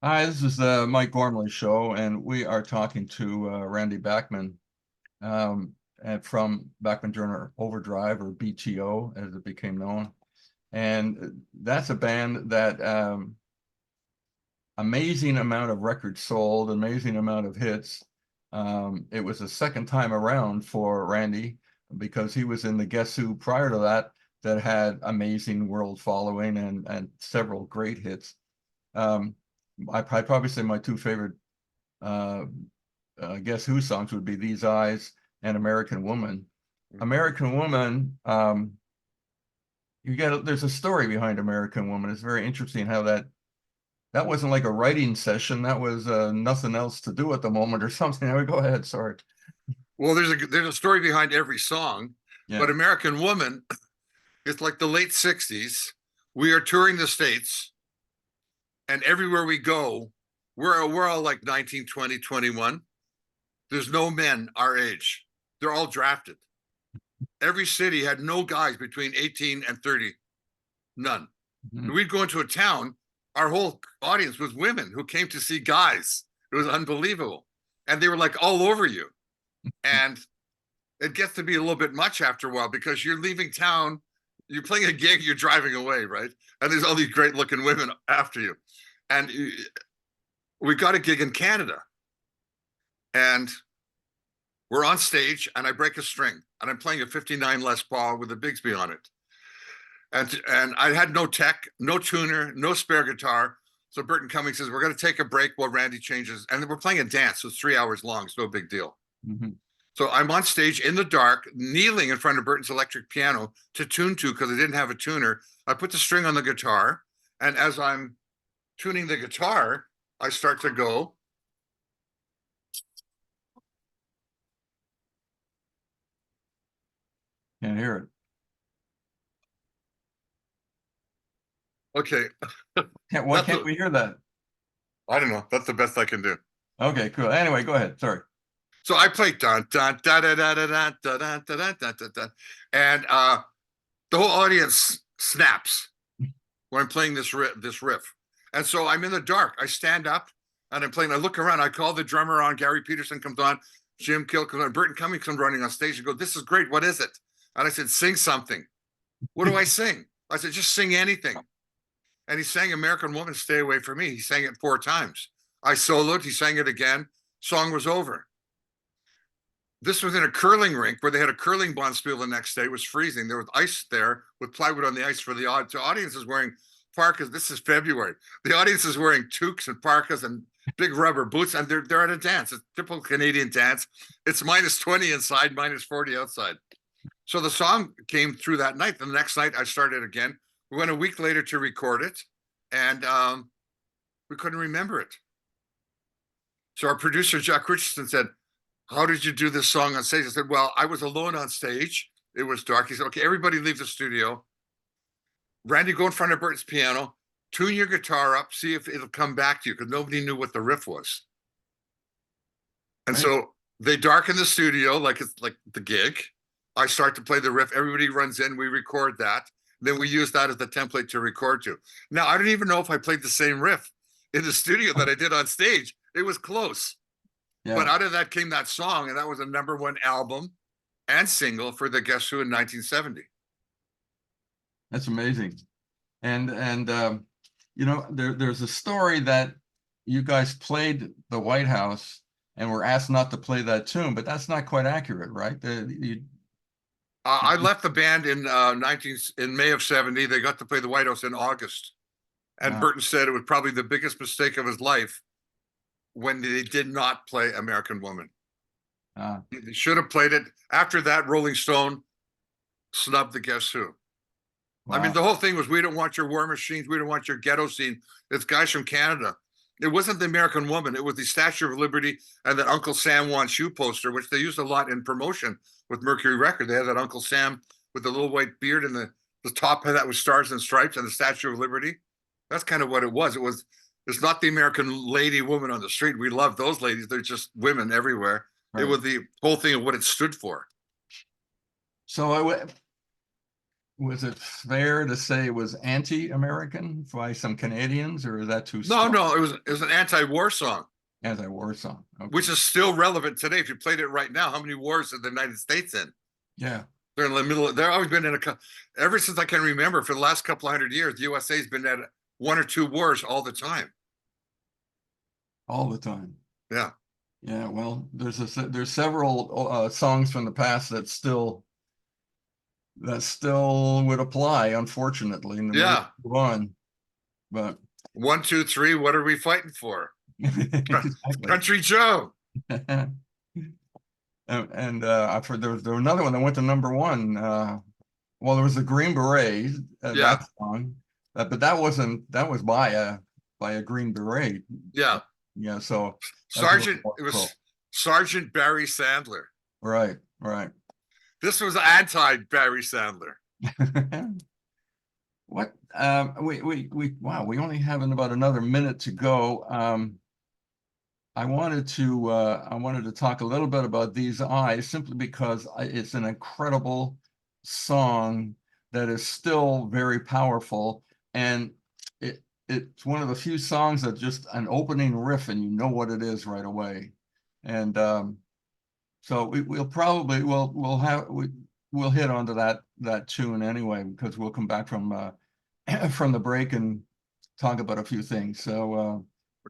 Hi, this is the Mike Gormley show, and we are talking to Randy Bachman and from Bachman-Turner Overdrive, or BTO as it became known. And that's a band that amazing amount of records sold, amazing amount of hits. It was the second time around for Randy because he was in the Guess Who prior to that that had amazing world following and several great hits. Um, I'd probably say my two favorite uh, Guess Who songs would be These Eyes and American Woman. American Woman, there's a story behind American Woman. It's very interesting how that wasn't like a writing session. That was nothing else to do at the moment or something. Anyway, go ahead. Sorry. Well, there's a story behind every song, Yeah. but American Woman, it's like the late 60s. We are touring the States, and everywhere we go, we're all like 19, 20, 21. There's no men our age. They're all drafted. Every city had no guys between 18 and 30. None. Mhm. We'd go into a town, our whole audience was women who came to see guys. It was unbelievable. And they were like all over you. And it gets to be a little bit much after a while because you're leaving town, you're playing a gig, you're driving away, right? And there's all these great looking women after you. And we got a gig in Canada, and we're on stage, and I break a string, and I'm playing a 59 Les Paul with a Bigsby on it. And I had no tech, no tuner, no spare guitar. So Burton Cummings says, we're going to take a break while Randy changes. And we're playing a dance, so it's 3 hours long. It's no big deal. Mhm. So I'm on stage in the dark, kneeling in front of Burton's electric piano to tune to because I didn't have a tuner. I put the string on the guitar, and as I'm tuning the guitar, I start to go. Can't hear it. Okay, Why that's can't a, we hear that? I don't know. That's the best I can do. Okay, cool. Anyway, go ahead. Sorry. So I play dun dun da da da da da da da da da da da, and the whole audience snaps when I'm playing this riff. And so I'm in the dark. I stand up and I'm playing. I look around. I call the drummer on. Gary Peterson comes on. Jim Kill comes on. Burton Cummings comes running on stage and go, "This is great. What is it?" And I said, "Sing something." "What do I sing?" I said, "Just sing anything." And he sang "American Woman, Stay Away From Me." He sang it 4 times. I soloed. He sang it again. Song was over. This was in a curling rink where they had a curling bonspiel the next day. It was freezing. There was ice there with plywood on the ice for the audience. The audience is wearing parkas. This is February. The audience is wearing toques and parkas and big rubber boots, and they're at a dance. It's a typical Canadian dance. It's minus 20 inside, minus 40 outside. So the song came through that night. The next night, I started again. We went a week later to record it, and we couldn't remember it. So our producer, Jack Richardson, said, "How did you do this song on stage?" I said, "Well, I was alone on stage. It was dark." He said, "Okay, everybody leave the studio. Randy, go in front of Burton's piano, tune your guitar up, see if it'll come back to you," because nobody knew what the riff was. And Right. so they darken the studio like it's like the gig. I start to play the riff. Everybody runs in. We record that. Then we use that as the template to record to. Now, I don't even know if I played the same riff in the studio that I did on stage. It was close. But Yeah, out of that came that song, and that was a #1 album and single for the Guess Who in 1970. that's amazing. And there's a story that you guys played the White House and were asked not to play that tune, but that's not quite accurate, right? I left the band in May of '70. They got to play the White House in August, and uh, Burton said it was probably the biggest mistake of his life when they did not play American Woman. uh, They should have played it. After that, Rolling Stone snubbed the Guess Who. I mean, wow. the whole thing was, we don't want your war machines. We don't want your ghetto scene. It's guys from Canada. It wasn't the American Woman. It was the Statue of Liberty and that Uncle Sam Wants You poster, which they used a lot in promotion with Mercury Record. They had that Uncle Sam with the little white beard and the top hat that was stars and stripes and the Statue of Liberty. That's kind of what it was. It's not the American lady woman on the street. We love those ladies. They're just women everywhere. It Right. was the whole thing of what it stood for. So Was it fair to say it was anti-American by some Canadians, or is that too No, strong? no, it was an anti-war song, Anti-war song. Okay. which is still relevant today. If you played it right now, how many wars are the United States in? Yeah. They're in the middle of, they're always been in ever since I can remember, for the last couple of hundred years, the USA's been at one or two wars all the time. All the time. Yeah. Yeah. Well, there's several songs from the past that still would apply, unfortunately, and we Yeah. move on. But 1, 2, 3, what are we fighting for? exactly. Country Joe. And I've heard there was another one that went to #1. Well, there was the Green Beret, Yeah. that song, but that was by a Green Beret. Yeah. Yeah, so that's a little Sergeant, more it was pro. Sergeant Barry Sandler. Right, right. This was anti Barry Sandler. What wow, we only have about another minute to go. I wanted to talk a little bit about These Eyes, simply because it's an incredible song that is still very powerful, and it's one of the few songs that just an opening riff and you know what it is right away. And so we'll hit onto that tune anyway, because we'll come back from from the break and talk about a few things. So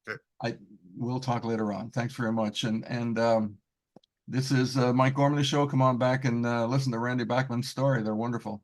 Okay. we'll talk later on. Thanks very much. And this is Mike Gormley Show. Come on back and listen to Randy Bachman's story. They're wonderful.